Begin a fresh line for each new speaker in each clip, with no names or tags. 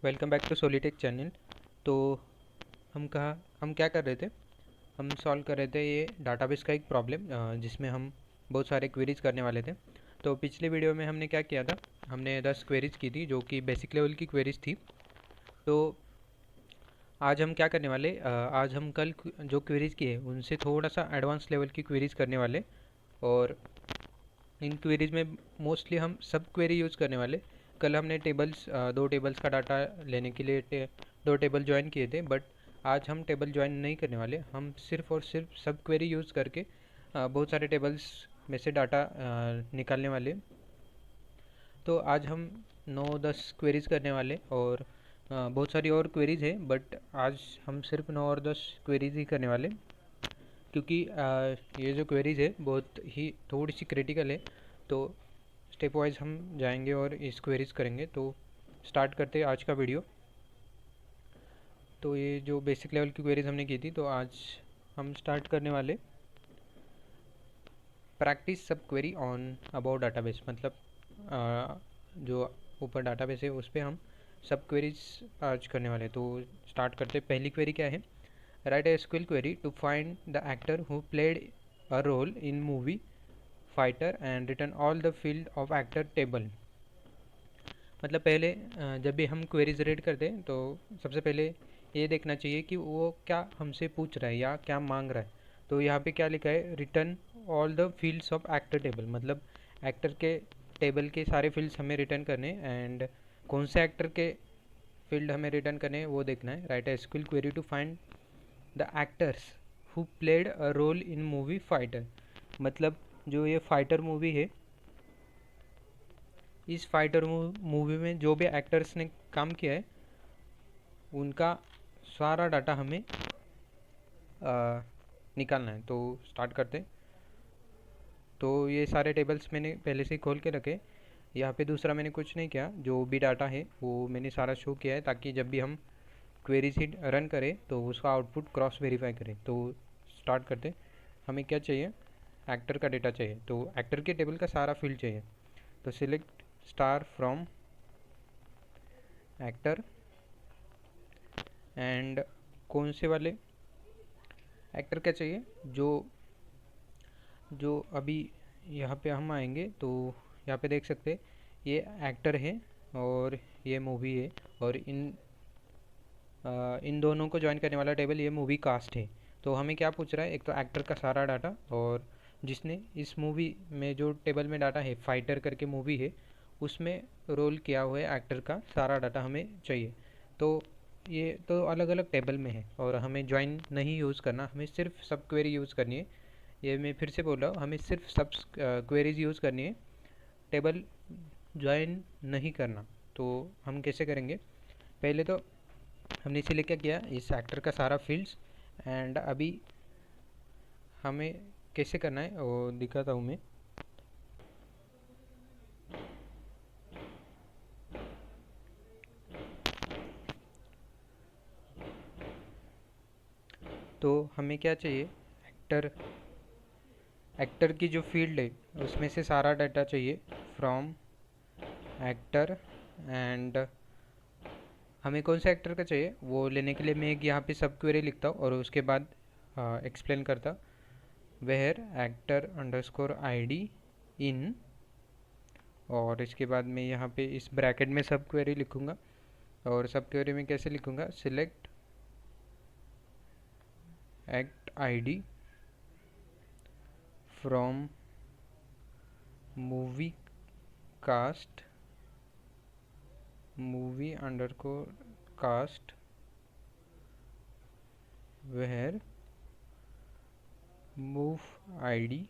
Welcome back to Solitech channel. तो हम क्या कर रहे थे? हम सॉल्व कर रहे थे ये डाटाबेस का एक प्रॉब्लम जिसमें हम बहुत सारे क्वेरीज करने वाले थे। तो पिछले वीडियो में हमने क्या किया था, हमने 10 क्वेरीज की थी जो कि बेसिक लेवल की क्वेरीज थी। तो आज हम क्या करने वाले, आज हम कल जो क्वेरीज किए उनसे थोड़ा सा एडवांस लेवल की क्वेरीज करने वाले। और इन क्वेरीज में मोस्टली हम सब क्वेरी यूज़ करने वाले। कल हमने दो टेबल्स का डाटा लेने के लिए दो टेबल ज्वाइन किए थे, बट आज हम टेबल ज्वाइन नहीं करने वाले। हम सिर्फ और सिर्फ सब क्वेरी यूज़ करके बहुत सारे टेबल्स में से डाटा निकालने वाले। तो आज हम 9-10 क्वेरीज करने वाले और बहुत सारी और क्वेरीज है, बट आज हम सिर्फ 9 और 10 क्वेरीज ही करने वाले, क्योंकि ये जो क्वेरीज है बहुत ही थोड़ी सी क्रिटिकल है। तो स्टेप वाइज हम जाएंगे और इस क्वेरीज करेंगे। तो स्टार्ट करते हैं आज का वीडियो। तो ये जो बेसिक लेवल की क्वेरीज हमने की थी, तो आज हम स्टार्ट करने वाले प्रैक्टिस सब क्वेरी ऑन अबाउट डाटाबेस। मतलब जो ऊपर डाटाबेस है उस पर हम सब क्वेरीज आज करने वाले। तो स्टार्ट करते हैं। पहली क्वेरी क्या है? Write a SQL query to find the actor who played a role in movie Fighter and return all the field of actor table. मतलब पहले जब भी हम क्वेरीज रीड करते हैं तो सबसे पहले ये देखना चाहिए कि वो क्या हमसे पूछ रहा है या क्या मांग रहा है। तो यहाँ पे क्या लिखा है? Return all the fields of actor table. मतलब एक्टर के टेबल के सारे फील्ड्स हमें रिटर्न करने, एंड कौन से एक्टर के फील्ड हमें रिटर्न करने हैं वो देखना है। Write SQL query to find the actors who played a role in movie Fighter. मतलब जो ये फाइटर मूवी है, इस फाइटर मूवी में जो भी एक्टर्स ने काम किया है उनका सारा डाटा हमें निकालना है। तो स्टार्ट करते हैं। तो ये सारे टेबल्स मैंने पहले से ही खोल के रखे। यहाँ पे दूसरा मैंने कुछ नहीं किया, जो भी डाटा है वो मैंने सारा शो किया है ताकि जब भी हम क्वेरी से रन करें तो उसका आउटपुट क्रॉस वेरीफाई करें। तो स्टार्ट करते हैं। हमें क्या चाहिए? एक्टर का डेटा चाहिए। तो एक्टर के टेबल का सारा फील्ड चाहिए। तो select star from actor, and कौन से वाले एक्टर क्या चाहिए? जो जो अभी यहाँ पे हम आएंगे तो यहाँ पे देख सकते हैं ये एक्टर है और ये मूवी है, और इन दोनों को ज्वाइन करने वाला टेबल ये मूवी कास्ट है। तो हमें क्या पूछ रहा है? एक तो एक्टर का सारा डाटा, और जिसने इस मूवी में जो टेबल में डाटा है फाइटर करके मूवी है उसमें रोल किया हुआ है एक्टर का सारा डाटा हमें चाहिए। तो ये तो अलग अलग टेबल में है और हमें ज्वाइन नहीं यूज़ करना, हमें सिर्फ सब क्वेरी यूज़ करनी है। ये मैं फिर से बोल रहा हूँ, हमें सिर्फ सब क्वेरीज यूज़ करनी है, टेबल ज्वाइन नहीं करना। तो हम कैसे करेंगे? पहले तो हमने इसीलिए क्या किया, इस एक्टर का सारा फील्ड्स, एंड अभी हमें कैसे करना है वो दिखाता हूँ मैं। तो हमें क्या चाहिए? एक्टर एक्टर की जो फील्ड है उसमें से सारा डाटा चाहिए फ्रॉम एक्टर। एंड हमें कौन से एक्टर का चाहिए वो लेने के लिए मैं एक यहाँ पे सब क्वेरी लिखता हूँ और उसके बाद एक्सप्लेन करता। Where actor underscore ID in, और इसके बाद मैं यहाँ पे इस ब्रैकेट में सब क्वेरी लिखूँगा। और सब क्वेरी में कैसे लिखूँगा? Select act ID from movie cast, movie underscore cast, where mov ID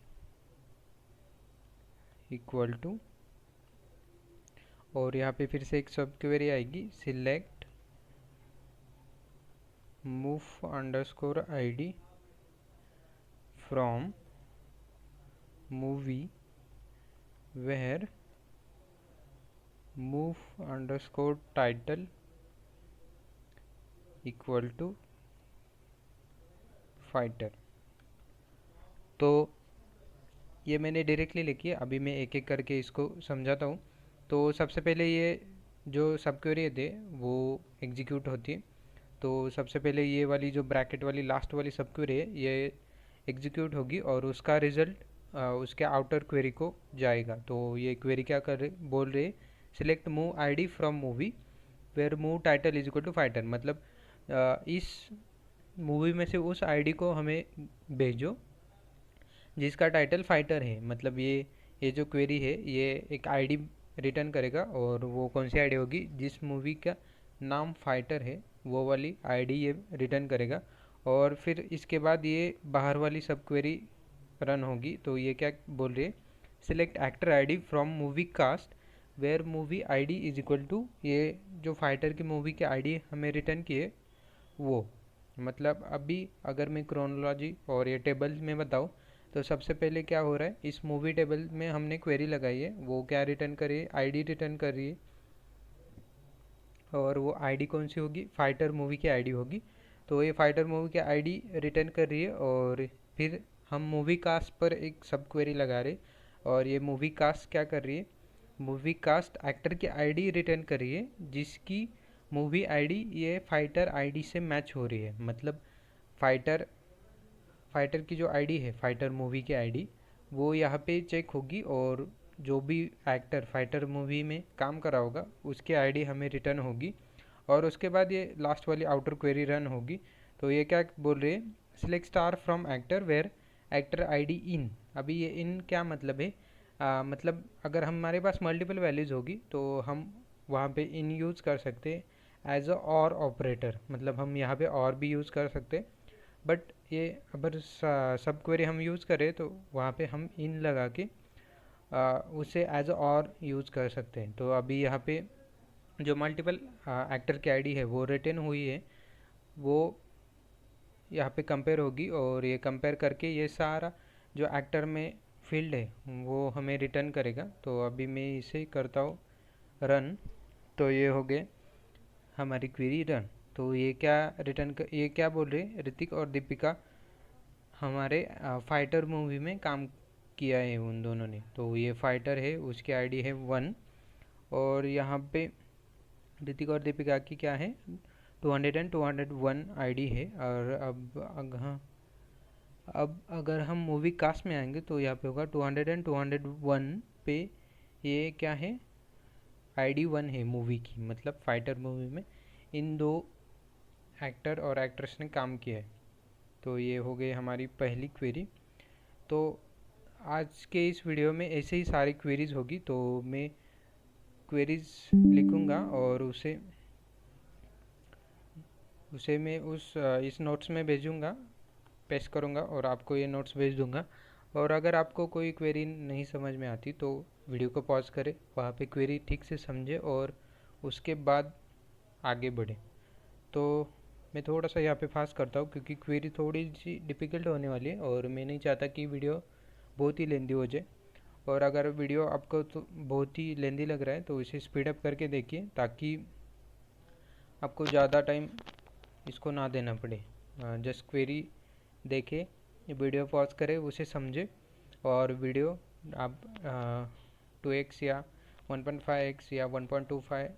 equal to, और यहाँ पे फिर से एक सब क्वेरी आएगी, select mov underscore ID from movie where mov underscore title equal to Fighter. तो ये मैंने डायरेक्टली लिखी है, अभी मैं एक एक करके इसको समझाता हूँ। तो सबसे पहले ये जो सब क्वेरी थे वो एग्जीक्यूट होती है। तो सबसे पहले ये वाली जो ब्रैकेट वाली लास्ट वाली सब क्वेरी है ये एग्जीक्यूट होगी और उसका रिजल्ट उसके आउटर क्वेरी को जाएगा। तो ये क्वेरी क्या बोल रही है, select mov ID from movie where mov title is equal to Fighter. मतलब इस मूवी में से उस आईडी को हमें भेजो जिसका टाइटल फाइटर है। मतलब ये जो क्वेरी है ये एक आईडी रिटर्न करेगा और वो कौन सी आईडी होगी, जिस मूवी का नाम फाइटर है वो वाली आईडी ये रिटर्न करेगा। और फिर इसके बाद ये बाहर वाली सब क्वेरी रन होगी। तो ये क्या बोल रही है, select actor ID from movie cast where movie ID is equal to, ये जो फाइटर की मूवी की आईडी हमें रिटर्न की है वो। मतलब अभी अगर मैं क्रोनोलॉजी और ये टेबल में बताऊँ तो सबसे पहले क्या हो रहा है, इस मूवी टेबल में हमने क्वेरी लगाई है, वो क्या रिटर्न कर रही है, आईडी रिटर्न कर रही है। और वो आईडी कौन सी होगी, फाइटर मूवी की आईडी होगी। तो ये फाइटर मूवी की आईडी रिटर्न कर रही है और फिर हम मूवी कास्ट पर एक सब क्वेरी लगा रहे और ये मूवी कास्ट क्या कर रही है, मूवी कास्ट एक्टर की आईडी रिटर्न कर रही है जिसकी मूवी आईडी ये फाइटर आईडी से मैच हो रही है। मतलब फाइटर फाइटर की जो आईडी है, फाइटर मूवी की आईडी, वो यहाँ पे चेक होगी और जो भी एक्टर फाइटर मूवी में काम करा होगा उसकी आईडी हमें रिटर्न होगी। और उसके बाद ये लास्ट वाली आउटर क्वेरी रन होगी। तो ये क्या बोल रही है, select star from actor where actor ID in. अभी ये इन क्या मतलब है, मतलब अगर हमारे पास मल्टीपल वैल्यूज़ होगी तो हम वहाँ पे इन यूज़ कर सकते हैं एज अ और ऑपरेटर। मतलब हम यहाँ पे और भी यूज़ कर सकते हैं, बट ये अगर सब क्वेरी हम यूज़ करें तो वहाँ पे हम इन लगा के उसे एज और यूज़ कर सकते हैं। तो अभी यहाँ पे जो मल्टीपल एक्टर की आईडी है वो रिटर्न हुई है, वो यहाँ पे कंपेयर होगी और ये कंपेयर करके ये सारा जो एक्टर में फील्ड है वो हमें रिटर्न करेगा। तो अभी मैं इसे करता हूँ रन। तो ये हो गए हमारी क्वेरी रन। तो ये क्या ये क्या बोल रहे हैं, ऋतिक और दीपिका हमारे फाइटर मूवी में काम किया है उन दोनों ने। तो ये फाइटर है उसकी आईडी है 1 और यहाँ पे ऋतिक और दीपिका की क्या है 200 एंड 201 आईडी है। और हाँ, अब अगर हम मूवी कास्ट में आएंगे तो यहाँ पे होगा 200 एंड 201 पे ये क्या है, आईडी 1 है मूवी की। मतलब फाइटर मूवी में इन दो एक्टर और एक्ट्रेस ने काम किया है। तो ये हो गई हमारी पहली क्वेरी। तो आज के इस वीडियो में ऐसे ही सारी क्वेरीज होगी। तो मैं क्वेरीज लिखूँगा और उसे मैं इस नोट्स में भेजूँगा, पेस्ट करूँगा और आपको ये नोट्स भेज दूँगा। और अगर आपको कोई क्वेरी नहीं समझ में आती तो वीडियो को पॉज करें, वहाँ पे क्वेरी ठीक से समझे और उसके बाद आगे बढ़े। तो मैं थोड़ा सा यहाँ पे फास्ट करता हूँ क्योंकि क्वेरी थोड़ी सी डिफ़िकल्ट होने वाली है और मैं नहीं चाहता कि वीडियो बहुत ही लेंदी हो जाए। और अगर वीडियो आपको तो बहुत ही लेंदी लग रहा है तो इसे स्पीड अप करके देखिए ताकि आपको ज़्यादा टाइम इसको ना देना पड़े। जस्ट क्वेरी देखे, वीडियो पॉज करें, उसे समझे और वीडियो आप 2x या 1.5x या 1.25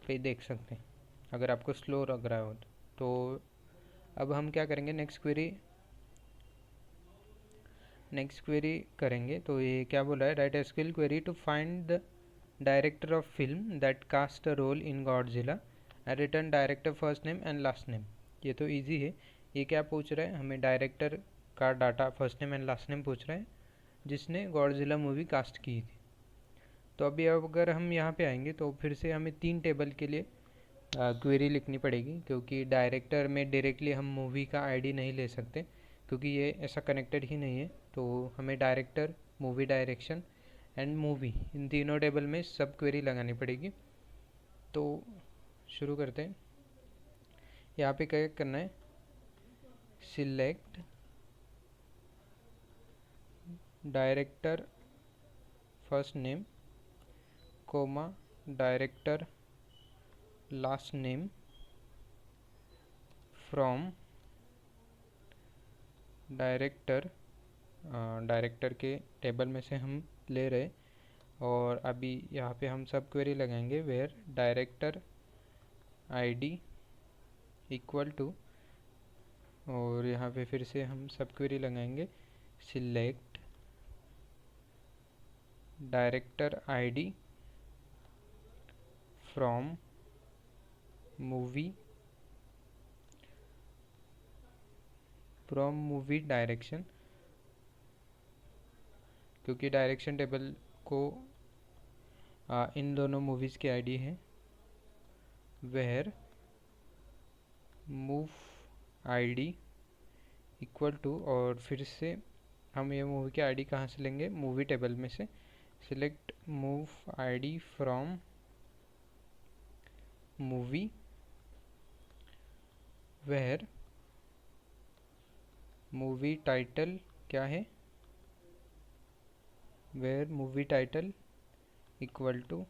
पे देख सकते हैं अगर आपको स्लो लग रहा हो तो। अब हम क्या करेंगे, नेक्स्ट क्वेरी करेंगे। तो ये क्या बोला है, write SQL query to find the director of film that cast a role in Godzilla and return director first name and last name. ये तो इजी है। ये क्या पूछ रहा है, हमें डायरेक्टर का data first name and last name पूछ रहा है जिसने गॉडजिला मूवी कास्ट की थी। तो अभी अगर हम यहाँ पे आएंगे तो फिर से हमें 3 टेबल के लिए क्वेरी लिखनी पड़ेगी क्योंकि डायरेक्टर में डायरेक्टली हम मूवी का आईडी नहीं ले सकते क्योंकि ये ऐसा कनेक्टेड ही नहीं है। तो हमें director, movie direction and movie, इन तीनों टेबल में सब क्वेरी लगानी पड़ेगी। तो शुरू करते हैं। यहाँ पे क्या करना है, select director first name comma director last name from director, director के टेबल में से हम ले रहे और अभी यहाँ पे हम सब क्वेरी लगाएंगे where director ID equal to, और यहाँ पे फिर से हम सब क्वेरी लगाएंगे select director ID from movie direction, क्योंकि डायरेक्शन टेबल को इन दोनों मूवीज़ की आईडी है। Where mov ID equal to, और फिर से हम ये मूवी की आईडी कहाँ से लेंगे, मूवी टेबल में से। Select mov ID from movie where movie title क्या है, where movie title equal to,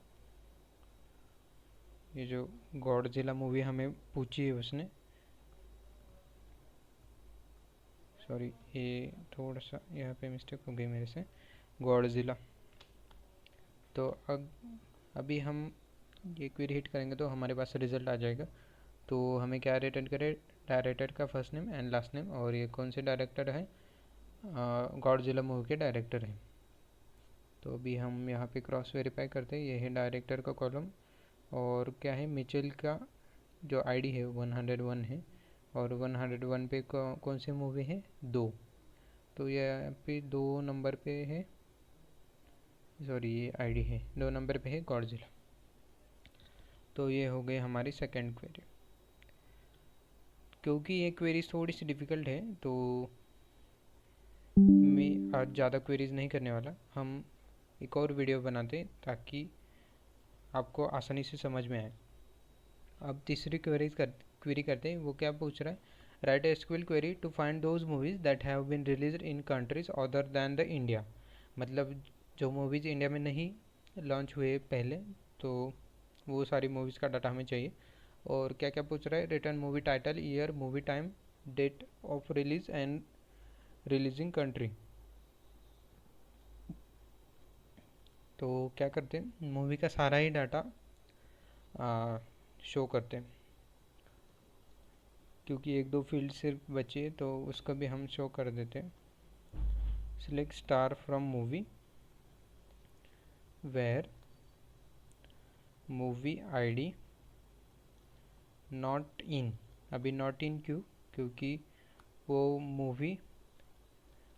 ये जो गॉडजिला मूवी हमें पूछी है उसने, सॉरी ये थोड़ा सा यहाँ पे मिस्टेक हो गई मेरे से, गॉडजिला। तो अभी हम ये क्वेरी हिट करेंगे तो हमारे पास रिजल्ट आ जाएगा। तो हमें क्या रिटर्न करें, डायरेक्टर का first name and last name, और ये कौन से डायरेक्टर है, गॉडजिला मूवी के डायरेक्टर हैं। तो अभी हम यहाँ पे क्रॉस वेरीफाई करते हैं, ये है डायरेक्टर का कॉलम, और क्या है, मिचेल का जो आईडी है 101 है, और 101 पे कौन सी मूवी है, 2। तो ये यहाँ पे 2 नंबर पे है, सॉरी ये आईडी है 2 नंबर पे है गॉडजिला। तो ये हो गई हमारी सेकंड क्वेरी। क्योंकि ये क्वेरी थोड़ी सी डिफ़िकल्ट है तो मैं आज ज़्यादा क्वेरीज नहीं करने वाला, हम एक और वीडियो बनाते ताकि आपको आसानी से समझ में आए। अब तीसरी क्वेरी करते हैं, वो क्या पूछ रहा है, write a SQL query to find those movies that have been released in countries other than the India. मतलब जो मूवीज़ इंडिया में नहीं लॉन्च हुए पहले, तो वो सारी मूवीज़ का डाटा हमें चाहिए। और क्या क्या पूछ रहा है, return movie title, year, movie time, date of release and releasing country. तो क्या करते हैं, मूवी का सारा ही डाटा शो करते हैं, क्योंकि एक दो फील्ड सिर्फ बचे तो उसको भी हम शो कर देते हैं। Select star from movie where movie ID not in. अभी नॉट इन क्यों, क्योंकि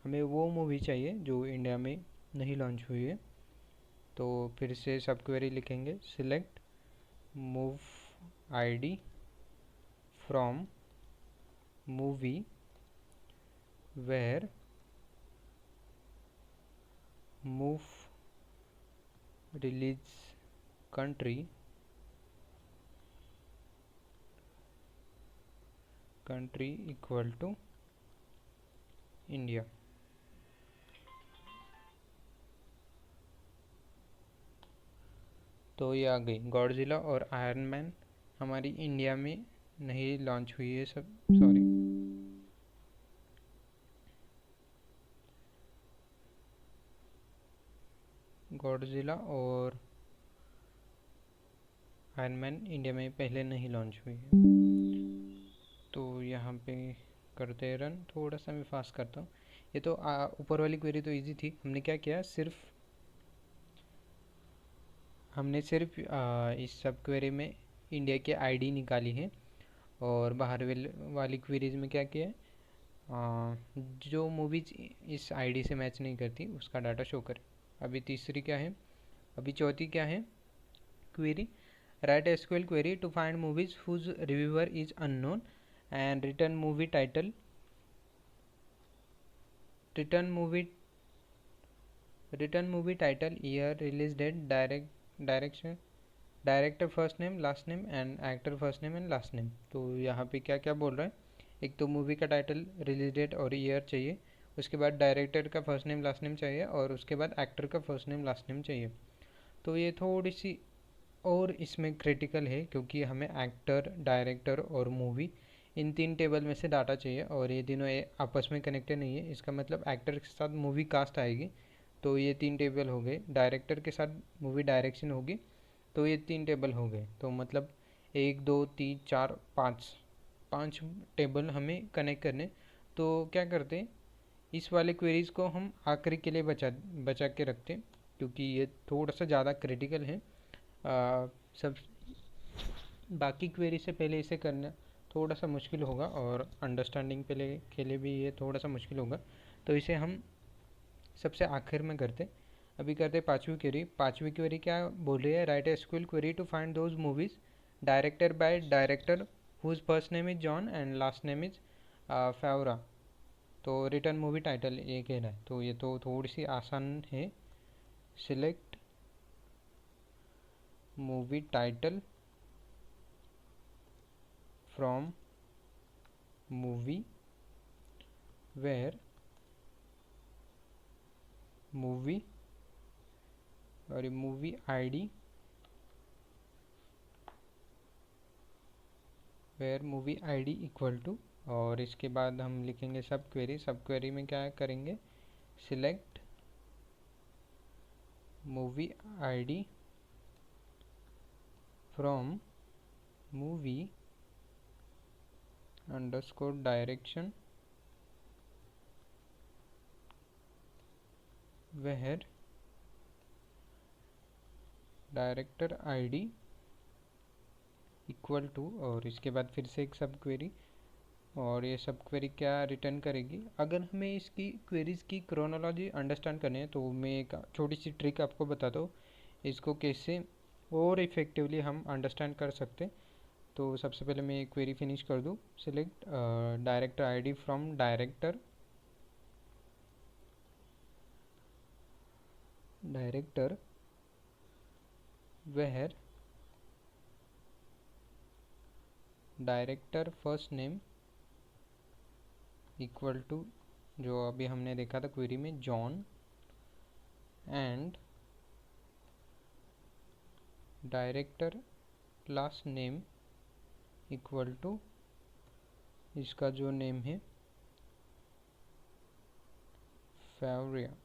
हमें वो मूवी चाहिए जो इंडिया में नहीं लॉन्च हुई है। तो फिर से सब क्वेरी लिखेंगे, select mov ID from movie where mov release country equal to India. तो ये आ गई, गॉडजिला और आयरन मैन हमारी इंडिया में नहीं लॉन्च हुई है सब, सॉरी। गॉडजिला और आयरन मैन इंडिया में पहले नहीं लॉन्च हुई है। तो यहाँ पे करते रन, थोड़ा सा मैं फास्ट करता हूँ। ये तो ऊपर वाली क्वेरी तो इजी थी, हमने क्या किया, हमने सिर्फ इस सब क्वेरी में इंडिया की आईडी निकाली है, और बाहर वाली क्वेरीज में क्या किया है, जो मूवीज इस आईडी से मैच नहीं करती उसका डाटा शो करें। अभी तीसरी क्या है, अभी चौथी क्या है query, write SQL query to find movies whose reviewer is unknown and return movie title, year, release date, director first name last name and actor first name and last name. तो यहाँ पे क्या क्या बोल रहा है, एक तो मूवी का टाइटल, रिलीज डेट और ईयर चाहिए, उसके बाद डायरेक्टर का फर्स्ट नेम लास्ट नेम चाहिए, और उसके बाद एक्टर का फर्स्ट नेम लास्ट नेम चाहिए। तो ये थोड़ी सी और इसमें क्रिटिकल है, क्योंकि हमें एक्टर, डायरेक्टर और मूवी इन 3 टेबल में से डाटा चाहिए, और ये तीनों आपस में कनेक्टेड नहीं है। इसका मतलब एक्टर के साथ मूवी कास्ट आएगी तो ये 3 टेबल हो गए। डायरेक्टर के साथ मूवी डायरेक्शन होगी तो ये 3 टेबल हो गए। तो मतलब 1 2 3 4 5 5 टेबल हमें कनेक्ट करने। तो क्या करते हैं, इस वाले क्वेरीज़ को हम आखिरी के लिए बचा बचा के रखते हैं, क्योंकि ये थोड़ा सा ज़्यादा क्रिटिकल है। सब बाकी क्वेरी से पहले इसे करना थोड़ा सा मुश्किल होगा, और अंडरस्टैंडिंग पहले के लिए भी ये थोड़ा सा मुश्किल होगा। तो इसे हम सबसे आखिर में करते। अभी करते पांचवी क्वेरी। पांचवी क्वेरी क्या बोल रही है, write a SQL query to find those movies director by director whose first name is John and last name is Favera. तो रिटर्न मूवी टाइटल ये कह रहा है, तो ये तो थोड़ी सी आसान है। Select movie title from movie where movie और movie ID where movie ID equal to, और इसके बाद हम लिखेंगे सब क्वेरी। सब क्वेरी में क्या करेंगे, select movie ID from movie underscore direction where director ID equal to, और इसके बाद फिर से एक सब क्वेरी। और ये सब क्वेरी क्या रिटर्न करेगी। अगर हमें इसकी क्वेरीज़ की क्रोनोलॉजी अंडरस्टैंड करनी है तो मैं एक छोटी सी ट्रिक आपको बताता हूँ, इसको कैसे और इफ़ेक्टिवली हम अंडरस्टैंड कर सकते हैं। तो सबसे पहले मैं क्वेरी फिनिश कर दूँ। Select director ID from director where director first name equal to, जो अभी हमने देखा था क्वेरी में, John, and director last name equal to, इसका जो नेम है फेवरिया।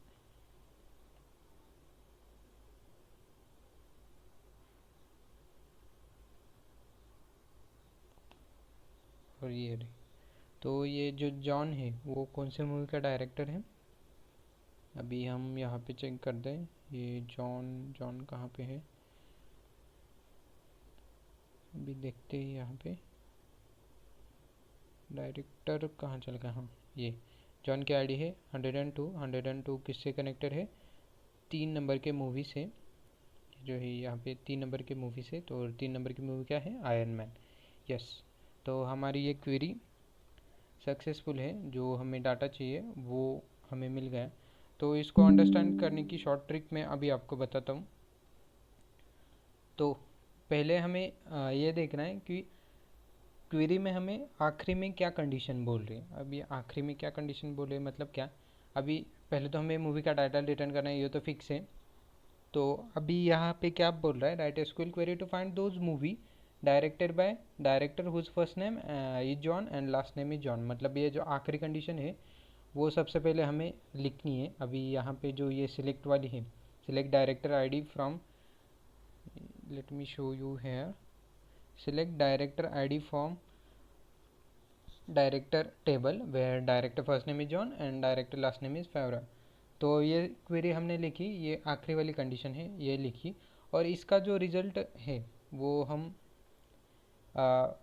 और ये रही। तो ये जो जॉन है वो कौन से मूवी का डायरेक्टर है, अभी हम यहाँ पे चेक कर दें। ये जॉन जॉन कहाँ पे है, अभी देखते हैं। यहाँ पे डायरेक्टर कहाँ चल गया, हाँ ये जॉन की आईडी है 102। 102 किससे कनेक्टेड है, 3 नंबर के मूवी से, जो है यहाँ पे 3 नंबर के मूवी से। तो 3 नंबर की मूवी क्या है, आयरन मैन। यस, तो हमारी ये क्वेरी सक्सेसफुल है। जो हमें डाटा चाहिए वो हमें मिल गया। तो इसको अंडरस्टैंड करने की शॉर्ट ट्रिक मैं अभी आपको बताता हूँ। तो पहले हमें ये देखना है कि क्वेरी में हमें आखिरी में क्या कंडीशन बोल रही है। अभी आखिरी में क्या कंडीशन बोल रही है मतलब क्या, अभी पहले तो हमें मूवी का टाइटल रिटर्न करना है, ये तो फिक्स है। तो अभी यहाँ पे क्या बोल रहा है, write SQL query to find those movie directed by director whose first name is John and last name is John. मतलब ये जो आखिरी कंडीशन है वो सबसे पहले हमें लिखनी है। अभी यहाँ पे जो ये सिलेक्ट वाली है, select director ID from, let me show you here, select director ID from director table where director first name is John and director last name is Favera. तो ये क्वेरी हमने लिखी, ये आखिरी वाली कंडीशन है ये लिखी। और इसका जो रिज़ल्ट है वो हम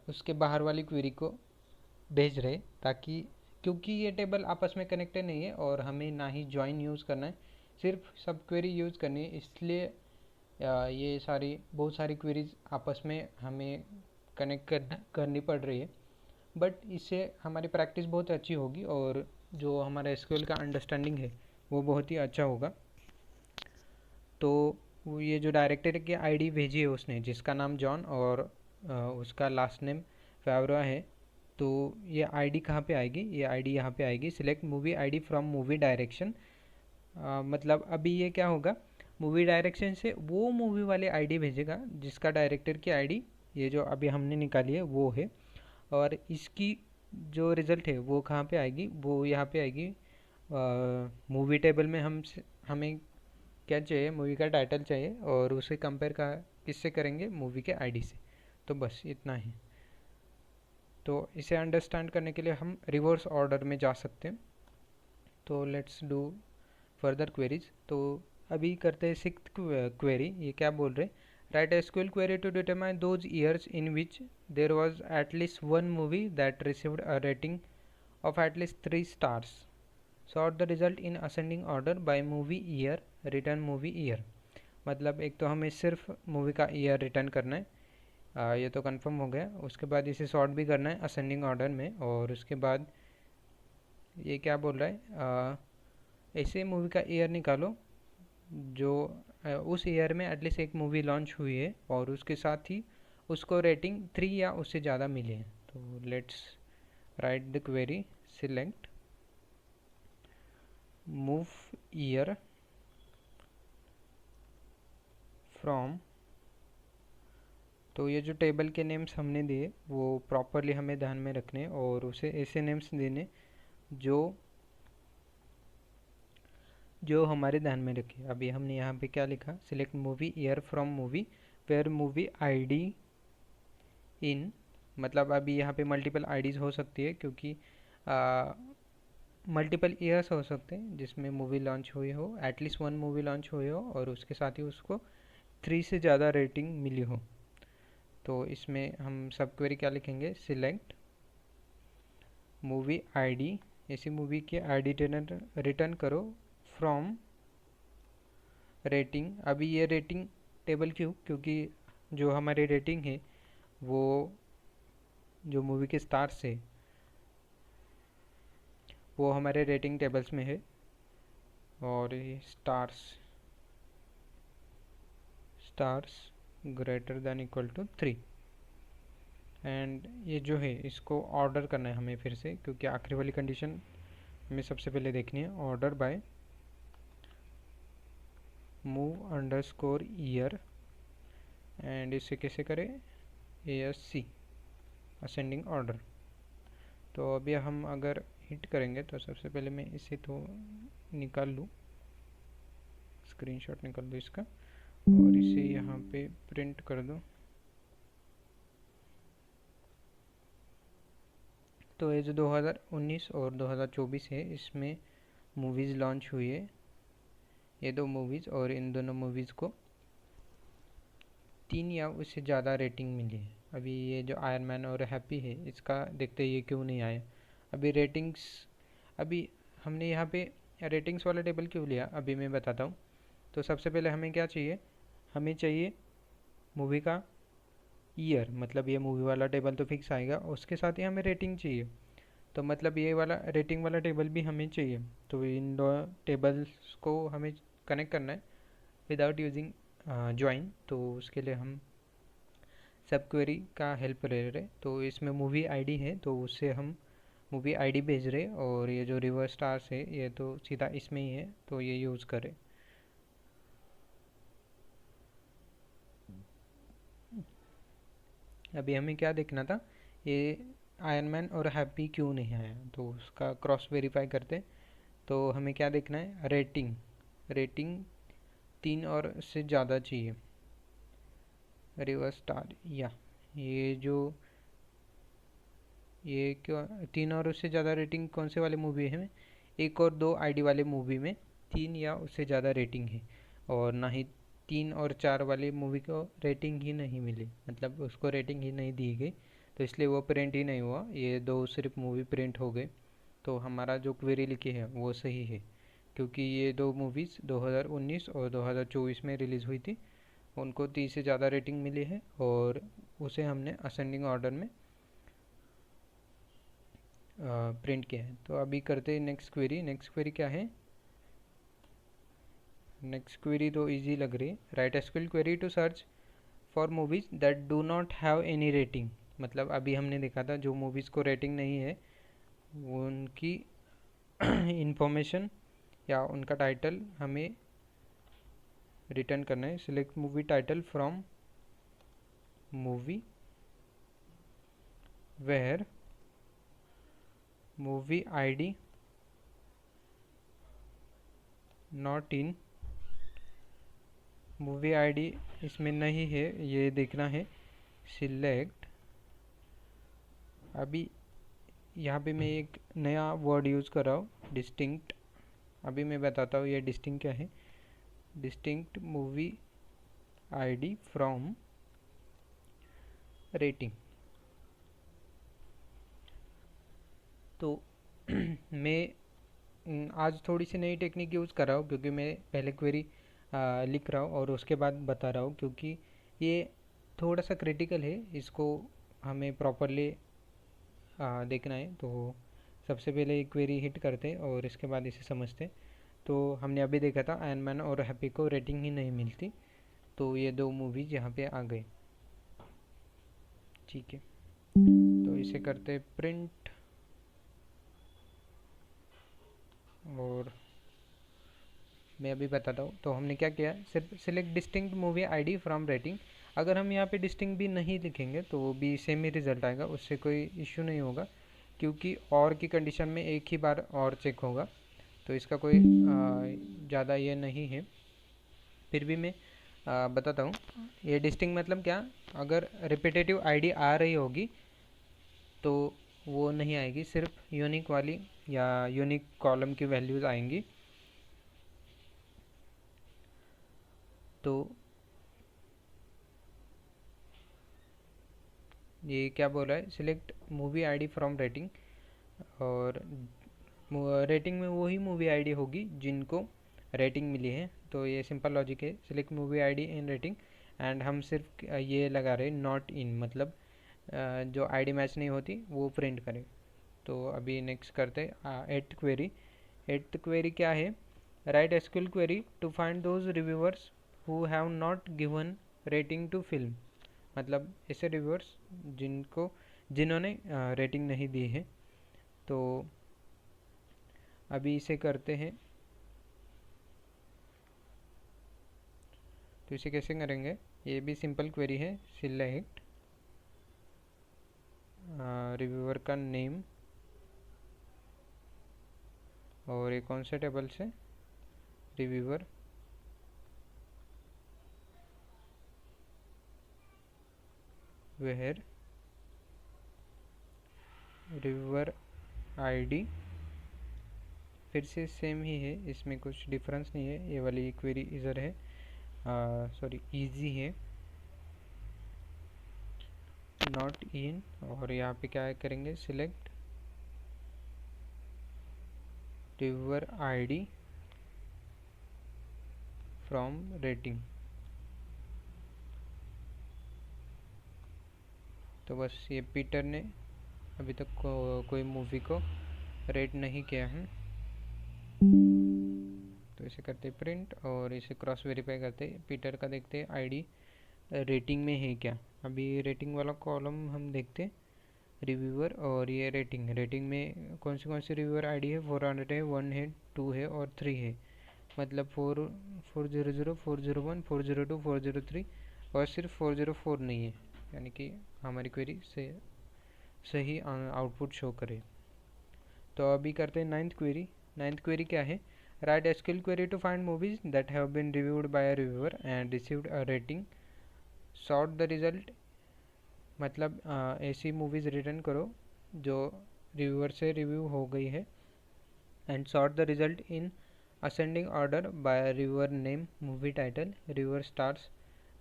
उसके बाहर वाली क्वेरी को भेज रहे, ताकि क्योंकि ये टेबल आपस में कनेक्टेड नहीं है और हमें ना ही ज्वाइन यूज़ करना है, सिर्फ सब क्वेरी यूज़ करनी है। इसलिए ये सारी बहुत सारी क्वेरीज आपस में हमें कनेक्ट करनी पड़ रही है। बट इससे हमारी प्रैक्टिस बहुत अच्छी होगी और जो हमारा एसक्यूएल का अंडरस्टैंडिंग है वो बहुत ही अच्छा होगा। तो ये जो डायरेक्टर की आईडी भेजी है उसने, जिसका नाम जॉन और उसका लास्ट नेम फेवरा है, तो ये आईडी कहाँ पे आएगी, ये आईडी यहाँ पे आएगी। Select movie ID from movie direction. मतलब अभी ये क्या होगा, मूवी डायरेक्शन से वो मूवी वाले आईडी भेजेगा जिसका डायरेक्टर की आईडी ये जो अभी हमने निकाली है वो है। और इसकी जो रिज़ल्ट है वो कहाँ पे आएगी, वो यहाँ पे आएगी मूवी टेबल में। हम हमें क्या चाहिए, मूवी का टाइटल चाहिए और उसे कंपेयर का किससे करेंगे, मूवी के आईडी से। तो बस इतना ही। तो इसे अंडरस्टैंड करने के लिए हम रिवर्स ऑर्डर में जा सकते हैं। तो लेट्स डू फर्दर क्वेरीज। तो अभी करते हैं सिक्स्थ क्वेरी। ये क्या बोल रहे, write SQL query to determine those years in which there was at least one movie that received a rating of at least 3 stars. Sort the result in ascending order by movie year, return movie year. मतलब एक तो हमें सिर्फ movie का year return करना है, ये तो कंफर्म हो गया। उसके बाद इसे सॉर्ट भी करना है असेंडिंग ऑर्डर में। और उसके बाद ये क्या बोल रहा है, ऐसे मूवी का ईयर निकालो जो उस ईयर में एटलीस्ट एक मूवी लॉन्च हुई है और उसके साथ ही उसको रेटिंग 3 या उससे ज़्यादा मिली है। तो let's write the query. Select move year from. तो ये जो टेबल के नेम्स हमने दिए वो प्रॉपरली हमें ध्यान में रखने और उसे ऐसे नेम्स देने जो जो हमारे ध्यान में रखे। अभी हमने यहाँ पे क्या लिखा, select movie year from movie where movie ID in. मतलब अभी यहाँ पे मल्टीपल आईडीज़ हो सकती है क्योंकि मल्टीपल ईयर्स हो सकते हैं जिसमें मूवी लॉन्च हुई हो, एटलीस्ट वन मूवी लॉन्च हुई हो और उसके साथ ही उसको 3 से ज़्यादा रेटिंग मिली हो। तो इसमें हम सब क्वेरी क्या लिखेंगे, सिलेक्ट मूवी आईडी, ऐसी मूवी के आईडी रिटर्न करो फ्रॉम रेटिंग। अभी ये रेटिंग टेबल क्यों, क्योंकि जो हमारी रेटिंग है वो जो मूवी के स्टार्स है वो हमारे रेटिंग टेबल्स में है और ये stars greater than equal to 3। And ये जो है इसको ऑर्डर करना है हमें फिर से, क्योंकि आखिरी वाली कंडीशन हमें सबसे पहले देखनी है। Order by move underscore year and इसे कैसे करें, ASC असेंडिंग ऑर्डर। तो अभी हम अगर हिट करेंगे तो सबसे पहले मैं इसे तो निकाल लूँ, स्क्रीनशॉट निकाल दो इसका और इसे यहाँ पे प्रिंट कर दो। तो ये जो 2019 और 2024 है इसमें मूवीज़ लॉन्च हुई है, ये दो मूवीज़, और इन दोनों मूवीज़ को 3 या उससे ज़्यादा रेटिंग मिली है। अभी ये जो आयरन मैन और हैप्पी है इसका देखते ये क्यों नहीं आया। अभी रेटिंग्स, अभी हमने यहाँ पे रेटिंग्स वाला टेबल क्यों लिया अभी मैं बताता हूँ। तो सबसे पहले हमें क्या चाहिए, हमें चाहिए मूवी का ईयर, मतलब ये मूवी वाला टेबल तो फिक्स आएगा, उसके साथ ही हमें रेटिंग चाहिए। तो मतलब ये वाला रेटिंग वाला टेबल भी हमें चाहिए। तो इन दो टेबल्स को हमें कनेक्ट करना है विदाउट यूजिंग ज्वाइन। तो उसके लिए हम सब क्वेरी का हेल्प ले रहे। तो इसमें मूवी आईडी है तो उससे हम मूवी आईडी भेज रहे और ये जो रिवर्स स्टार्स है ये तो सीधा इसमें ही है तो ये यूज़ करें। अभी हमें क्या देखना था, ये आयरन मैन और हैप्पी क्यों नहीं आया, तो उसका क्रॉस वेरीफाई करते। तो हमें क्या देखना है, रेटिंग, रेटिंग 3 और से ज़्यादा चाहिए, रिवर्स स्टार। या ये जो ये क्यों 3 और उससे ज़्यादा रेटिंग कौन से वाले मूवी है, 1 और 2 आईडी वाले मूवी में 3 या उससे ज़्यादा रेटिंग है, और ना ही 3 और 4 वाली मूवी को रेटिंग ही नहीं मिली, मतलब उसको रेटिंग ही नहीं दी गई, तो इसलिए वो प्रिंट ही नहीं हुआ। ये दो सिर्फ मूवी प्रिंट हो गए। तो हमारा जो क्वेरी लिखी है वो सही है, क्योंकि ये दो मूवीज़ 2019 और 2024 में रिलीज़ हुई थी, उनको 30 से ज़्यादा रेटिंग मिली है और उसे हमने असेंडिंग ऑर्डर में प्रिंट किया है। तो अभी करते हैं नेक्स्ट क्वेरी। नेक्स्ट क्वेरी क्या है, नेक्स्ट क्वेरी तो इजी लग रही है। Write SQL query to search for movies that do not have any rating. मतलब अभी हमने देखा था जो मूवीज़ को रेटिंग नहीं है वो उनकी इंफॉर्मेशन या उनका टाइटल हमें रिटर्न करना है। Select movie title from movie where movie ID not in, movie ID इसमें नहीं है, ये देखना है। सिलेक्ट, अभी यहाँ पे मैं एक नया वर्ड यूज़ कर रहा हूँ, डिस्टिंक्ट। अभी मैं बताता हूँ ये डिस्टिंक्ट क्या है। Distinct movie ID from rating. तो मैं आज थोड़ी सी नई टेक्निक यूज़ कर रहा हूँ, क्योंकि मैं पहले क्वेरी लिख रहा हूँ और उसके बाद बता रहा हूँ, क्योंकि ये थोड़ा सा क्रिटिकल है, इसको हमें प्रॉपरली देखना है। तो सबसे पहले एक क्वेरी हिट करते और इसके बाद इसे समझते। तो हमने अभी देखा था आयरन मैन और हैप्पी को रेटिंग ही नहीं मिलती, तो ये दो मूवीज़ यहाँ पे आ गए। ठीक है, तो इसे करते प्रिंट और मैं अभी बताता हूँ। तो हमने क्या किया, सिर्फ select distinct movie ID from rating. अगर हम यहाँ पे डिस्टिंक्ट भी नहीं लिखेंगे तो भी सेम ही रिजल्ट आएगा, उससे कोई इश्यू नहीं होगा, क्योंकि और की कंडीशन में एक ही बार और चेक होगा, तो इसका कोई ज़्यादा ये नहीं है। फिर भी मैं बताता हूँ। ये डिस्टिंक्ट मतलब क्या, अगर रिपीटेटिव आईडी आ रही होगी तो वो नहीं आएगी, सिर्फ यूनिक वाली या यूनिक कॉलम की वैल्यूज़ आएंगी। तो ये क्या बोल रहा है, select movie ID from rating, और रेटिंग में वही मूवी आईडी होगी जिनको रेटिंग मिली है। तो ये सिंपल लॉजिक है, select movie ID in rating, and हम सिर्फ ये लगा रहे नॉट इन, मतलब जो आईडी मैच नहीं होती वो प्रिंट करें। तो अभी नेक्स्ट करते एट क्वेरी। एट क्वेरी क्या है, write SQL query to find those reviewers who have not given rating to film, मतलब ऐसे रिव्यूअर्स जिन्होंने रेटिंग नहीं दी है। तो अभी इसे करते हैं। तो इसे कैसे करेंगे, ये भी सिंपल क्वेरी है। सिलेक्ट रिव्यूअर का नेम, और ये कौन से टेबल से, रिव्यूअर वेयर रिव्यूअर आईडी, फिर से सेम ही है, इसमें कुछ डिफरेंस नहीं है। ये वाली क्वेरी इधर है, सॉरी इजी है, नॉट इन, और यहाँ पे क्या करेंगे, select reviewer ID from rating. तो बस ये पीटर ने अभी तक कोई मूवी को रेट नहीं किया है, तो इसे करते प्रिंट और इसे क्रॉस वेरीफाई करते। पीटर का देखते आईडी रेटिंग में है क्या। अभी रेटिंग वाला कॉलम हम देखते, रिव्यूअर और ये रेटिंग। रेटिंग में कौन सी रिव्यूअर आईडी है, 400 है, 1 है, 2 है और 3 है, मतलब 400, 401, 402, 403 और सिर्फ 404 नहीं है, यानी कि हमारी क्वेरी से सही आउटपुट शो करे। तो अभी करते हैं नाइन्थ क्वेरी। नाइन्थ क्वेरी क्या है, write SQL query to find movies that have been reviewed by a reviewer and received a rating, sort the result, मतलब ऐसी मूवीज़ रिटर्न करो जो रिव्यूअर से रिव्यू हो गई है, and sort the result in ascending order by reviewer name, movie title, reviewer stars,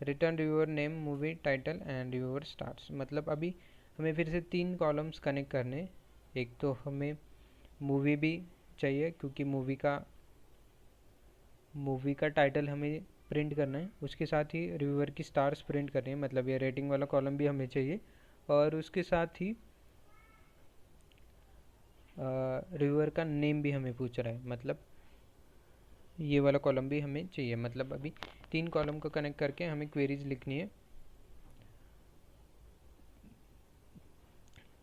return reviewer name, movie title and reviewer stars. मतलब अभी हमें फिर से 3 कॉलम्स कनेक्ट करने। एक तो हमें मूवी भी चाहिए, क्योंकि मूवी का टाइटल हमें प्रिंट करना है, उसके साथ ही रिव्यूअर की स्टार्स प्रिंट करनी है, मतलब ये रेटिंग वाला कॉलम भी हमें चाहिए, और उसके साथ ही रिव्यूअर का नेम भी हमें पूछ रहा है, मतलब ये वाला कॉलम भी हमें चाहिए। मतलब अभी 3 कॉलम को कनेक्ट करके हमें क्वेरीज लिखनी है।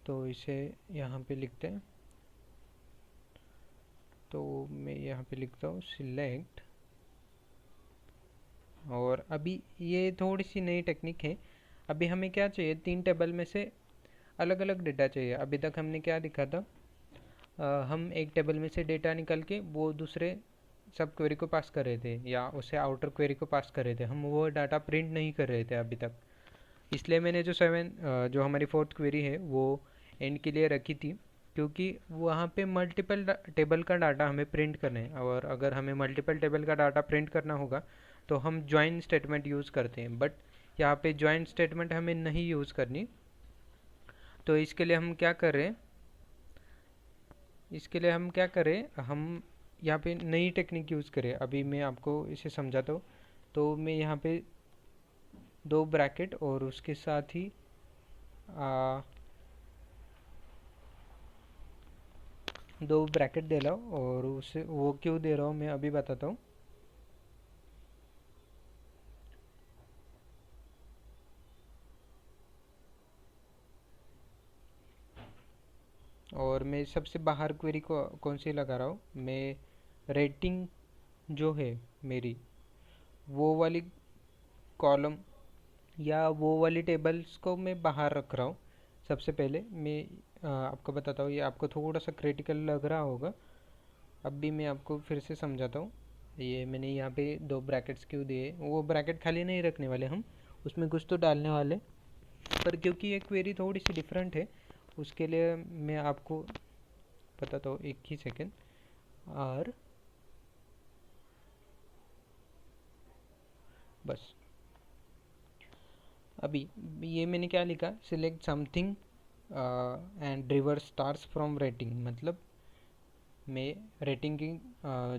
तो इसे यहाँ पे लिखते हैं। तो मैं यहाँ पे लिखता हूँ सिलेक्ट, और अभी ये थोड़ी सी नई टेक्निक है। अभी हमें क्या चाहिए, 3 टेबल में से अलग अलग डेटा चाहिए। अभी तक हमने क्या दिखा था, हम एक टेबल में से डेटा निकल के वो दूसरे सब क्वेरी को पास कर रहे थे या उसे आउटर क्वेरी को पास कर रहे थे, हम वो डाटा प्रिंट नहीं कर रहे थे अभी तक। इसलिए मैंने जो हमारी फोर्थ क्वेरी है वो एंड के लिए रखी थी, क्योंकि वहाँ पे मल्टीपल टेबल का डाटा हमें प्रिंट करना है, और अगर हमें मल्टीपल टेबल का डाटा प्रिंट करना होगा तो हम ज्वाइन स्टेटमेंट यूज़ करते हैं, बट यहाँ पे ज्वाइन स्टेटमेंट हमें नहीं यूज़ करनी। तो इसके लिए हम क्या कर रहे हैं, हम यहाँ पे नई टेक्निक यूज़ करें। अभी मैं आपको इसे समझाता हूँ। तो मैं यहाँ पे दो ब्रैकेट और उसके साथ ही दो ब्रैकेट दे रहा हूँ, और उसे वो क्यों दे रहा हूँ मैं अभी बताता हूँ। और मैं सबसे बाहर क्वेरी को कौन सी लगा रहा हूँ, मैं रेटिंग जो है मेरी, वो वाली कॉलम या वो वाली टेबल्स को मैं बाहर रख रहा हूँ। सबसे पहले मैं आपको बताता हूँ, ये आपको थोड़ा सा क्रिटिकल लग रहा होगा, अब भी मैं आपको फिर से समझाता हूँ। ये मैंने यहाँ पे दो ब्रैकेट्स क्यों दिए, वो ब्रैकेट खाली नहीं रखने वाले हम, उसमें कुछ तो डालने वाले, पर क्योंकि ये क्वेरी थोड़ी सी डिफरेंट है उसके लिए मैं आपको बताता हूँ। एक ही सेकेंड। और बस अभी ये मैंने क्या लिखा, select something and reverse stars from rating, मतलब मैं रेटिंग की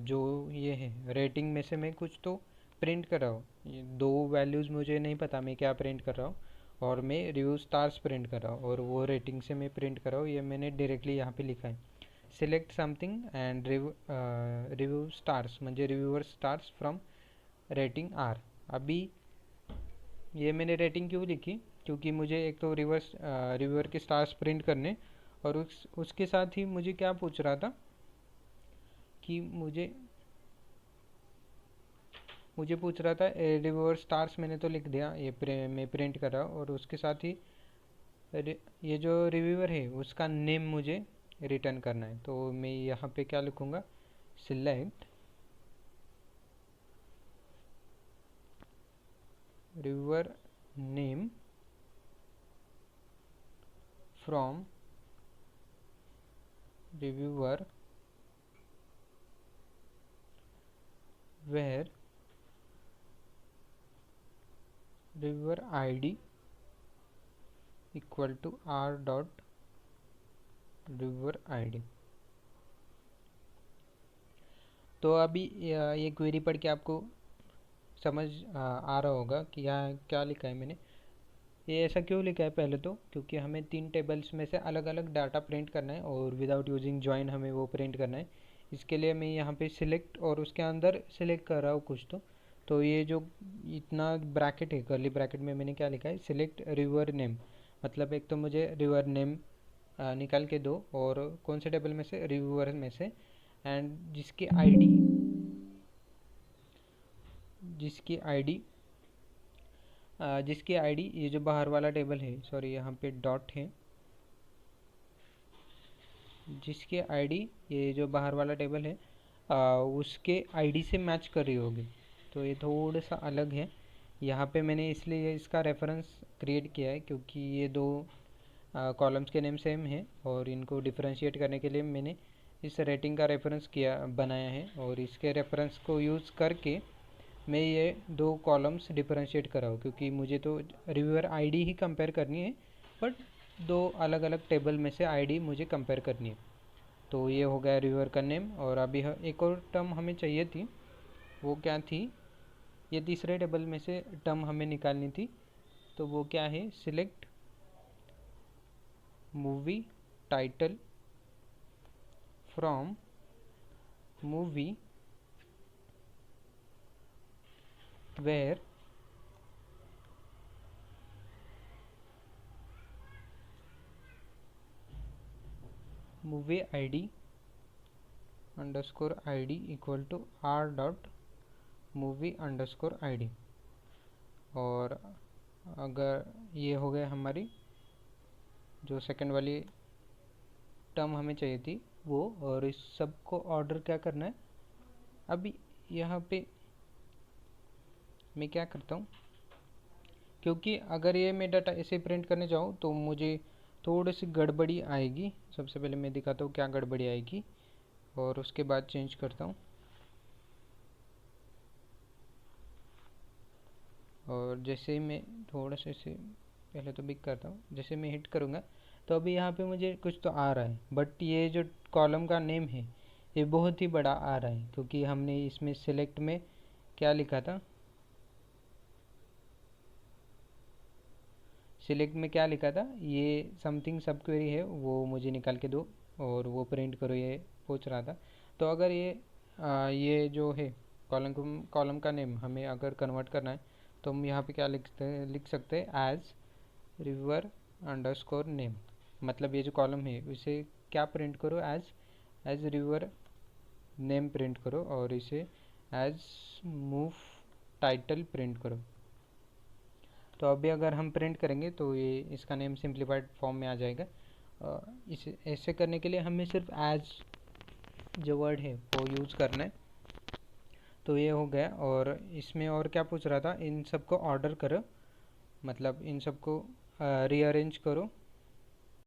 जो ये है रेटिंग में से मैं कुछ तो प्रिंट कर रहा हूँ। ये दो वैल्यूज़ मुझे नहीं पता मैं क्या प्रिंट कर रहा हूँ, और मैं रिव्यू स्टार्स प्रिंट कर रहा हूँ, और वो रेटिंग से मैं प्रिंट कर रहा हूँ। ये मैंने डायरेक्टली यहाँ पे लिखा है, select something and review stars म्हणजे reviewer stars from rating R. अभी ये मैंने रेटिंग क्यों लिखी, क्योंकि मुझे एक तो रिव्यूअर के स्टार्स प्रिंट करने, और उसके साथ ही मुझे क्या पूछ रहा था कि मुझे पूछ रहा था रिव्यूअर स्टार्स, मैंने तो लिख दिया, मैं प्रिंट कर रहा हूँ, और उसके साथ ही ये जो रिव्यूअर है उसका नेम मुझे रिटर्न करना है। तो मैं यहाँ पे क्या लिखूँगा, select reviewer name from reviewer where reviewer id equal to r dot reviewer id। तो अभी ये क्वेरी पढ़ के आपको समझ आ रहा होगा कि यहाँ क्या लिखा है मैंने। ये ऐसा क्यों लिखा है, पहले तो क्योंकि हमें तीन टेबल्स में से अलग अलग डाटा प्रिंट करना है, और विदाउट यूजिंग जॉइन हमें वो प्रिंट करना है। इसके लिए मैं यहाँ पे सिलेक्ट और उसके अंदर सिलेक्ट कर रहा हूँ कुछ तो ये जो इतना ब्रैकेट है, कर्ली ब्रैकेट में मैंने क्या लिखा है, सिलेक्ट रिवर नेम, मतलब एक तो मुझे रिवर नेम निकाल के दो, और कौन से टेबल में से, रिव्यूअर में से, एंड जिसकी आईडी जिसकी आईडी ये जो बाहर वाला टेबल है, सॉरी यहाँ पे डॉट है, जिसकी आईडी ये जो बाहर वाला टेबल है उसके आईडी से मैच कर रही होगी। तो ये थोड़ा सा अलग है, यहाँ पे मैंने इसलिए इसका रेफरेंस क्रिएट किया है क्योंकि ये दो कॉलम्स के नेम सेम है, और इनको डिफरेंशिएट करने के लिए मैंने इस रेटिंग का रेफरेंस बनाया है, और इसके रेफरेंस को यूज़ करके मैं ये दो कॉलम्स डिफरेंशिएट कर रहा हूँ, क्योंकि मुझे तो रिव्यूअर आईडी ही कंपेयर करनी है, बट दो अलग अलग टेबल में से आईडी मुझे कंपेयर करनी है। तो ये हो गया रिव्यूअर का नेम, और अभी एक और टर्म हमें चाहिए थी, वो क्या थी, ये तीसरे टेबल में से टर्म हमें निकालनी थी। तो वो क्या है, select movie title from movie where movie ID underscore ID equal to R dot movie underscore ID. और अगर ये हो गया हमारी जो सेकंड वाली टर्म हमें चाहिए थी वो, और इस सब को ऑर्डर क्या करना है, अभी यहाँ पे मैं क्या करता हूँ, क्योंकि अगर ये मैं डाटा ऐसे प्रिंट करने जाऊँ तो मुझे थोड़ी सी गड़बड़ी आएगी। सबसे पहले मैं दिखाता हूँ क्या गड़बड़ी आएगी और उसके बाद चेंज करता हूँ। और जैसे ही मैं थोड़ा सा इसे पहले तो बिग करता हूँ, जैसे मैं हिट करूँगा तो अभी यहाँ पे मुझे कुछ तो आ रहा है, बट ये जो कॉलम का नेम है ये बहुत ही बड़ा आ रहा है, क्योंकि हमने इसमें सिलेक्ट में क्या लिखा था, सिलेक्ट में क्या लिखा था, ये समथिंग सब क्वेरी है वो मुझे निकाल के दो और वो प्रिंट करो, ये पूछ रहा था। तो अगर ये जो है कॉलम का नेम हमें अगर कन्वर्ट करना है तो हम यहाँ पे क्या लिख सकते हैं, एज रिवर अंडरस्कोर नेम। मतलब ये जो कॉलम है इसे क्या प्रिंट करो, एज रिवर नेम प्रिंट करो और इसे एज मूव टाइटल प्रिंट करो। तो अभी अगर हम प्रिंट करेंगे तो ये इसका नेम सिंप्लीफाइड फॉर्म में आ जाएगा। इसे ऐसे करने के लिए हमें सिर्फ एज जो वर्ड है वो यूज़ करना है। तो ये हो गया। और इसमें और क्या पूछ रहा था, इन सबको ऑर्डर करो, मतलब इन सबको रीअरेंज करो